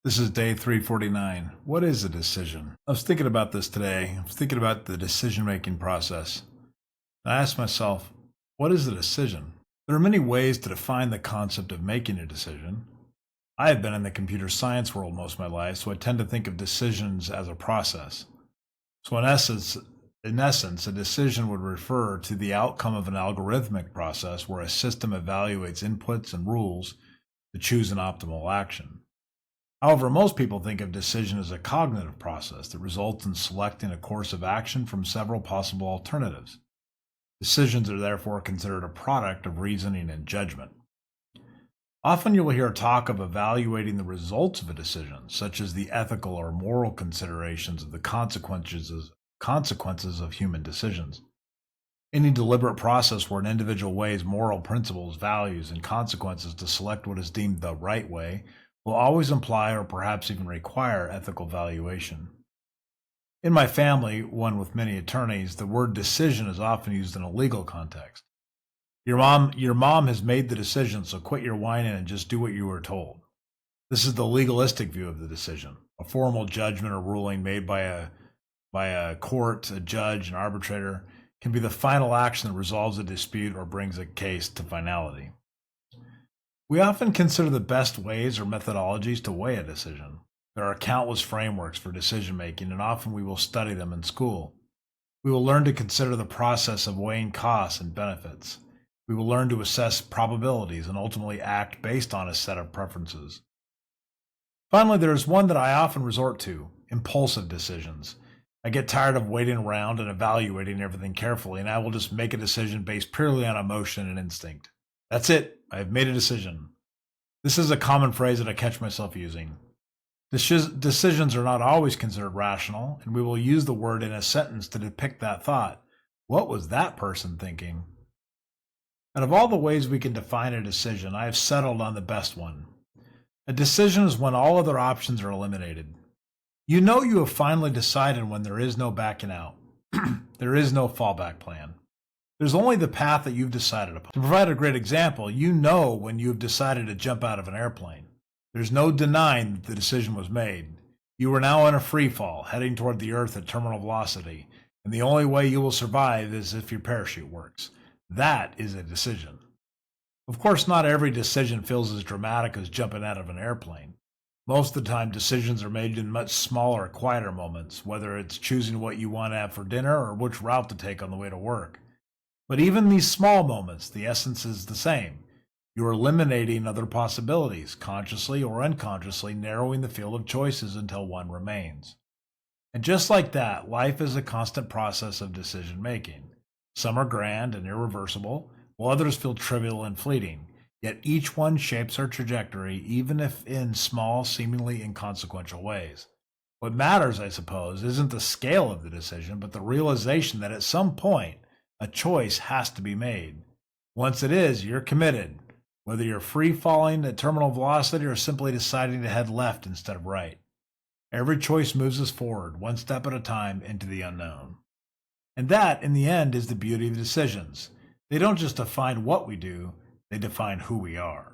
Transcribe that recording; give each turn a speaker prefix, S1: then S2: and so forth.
S1: This is day 349. What is a decision? I was thinking about this today. I was thinking about the decision making process. I asked myself, what is a decision? There are many ways to define the concept of making a decision. I have been in the computer science world most of my life, so I tend to think of decisions as a process. So in essence, a decision would refer to the outcome of an algorithmic process where a system evaluates inputs and rules to choose an optimal action. However, most people think of decision as a cognitive process that results in selecting a course of action from several possible alternatives. Decisions are therefore considered a product of reasoning and judgment. Often you will hear talk of evaluating the results of a decision, such as the ethical or moral considerations of the consequences of human decisions. Any deliberate process where an individual weighs moral principles, values, and consequences to select what is deemed the right way will always imply or perhaps even require ethical valuation. In my family, one with many attorneys, the word decision is often used in a legal context. Your mom has made the decision, so quit your whining and just do what you were told. This is the legalistic view of the decision. A formal judgment or ruling made by a court, a judge, an arbitrator can be the final action that resolves a dispute or brings a case to finality. We often consider the best ways or methodologies to weigh a decision. There are countless frameworks for decision making, and often we will study them in school. We will learn to consider the process of weighing costs and benefits. We will learn to assess probabilities and ultimately act based on a set of preferences. Finally, there is one that I often resort to: impulsive decisions. I get tired of waiting around and evaluating everything carefully, and I will just make a decision based purely on emotion and instinct. That's it. I have made a decision. This is a common phrase that I catch myself using. Decisions are not always considered rational, and we will use the word in a sentence to depict that thought. What was that person thinking? Out of all the ways we can define a decision, I have settled on the best one. A decision is when all other options are eliminated. You know you have finally decided when there is no backing out. There is no fallback plan. There's only the path that you've decided upon. To provide a great example, you know when you've decided to jump out of an airplane. There's no denying that the decision was made. You are now in a free fall, heading toward the earth at terminal velocity, and the only way you will survive is if your parachute works. That is a decision. Of course, not every decision feels as dramatic as jumping out of an airplane. Most of the time, decisions are made in much smaller, quieter moments, whether it's choosing what you want to have for dinner or which route to take on the way to work. But even these small moments, the essence is the same. You are eliminating other possibilities, consciously or unconsciously narrowing the field of choices until one remains. And just like that, life is a constant process of decision making. Some are grand and irreversible, while others feel trivial and fleeting. Yet each one shapes our trajectory, even if in small, seemingly inconsequential ways. What matters, I suppose, isn't the scale of the decision, but the realization that at some point, a choice has to be made. Once it is, you're committed, whether you're free falling at terminal velocity or simply deciding to head left instead of right. Every choice moves us forward, one step at a time, into the unknown. And that, in the end, is the beauty of decisions. They don't just define what we do, they define who we are.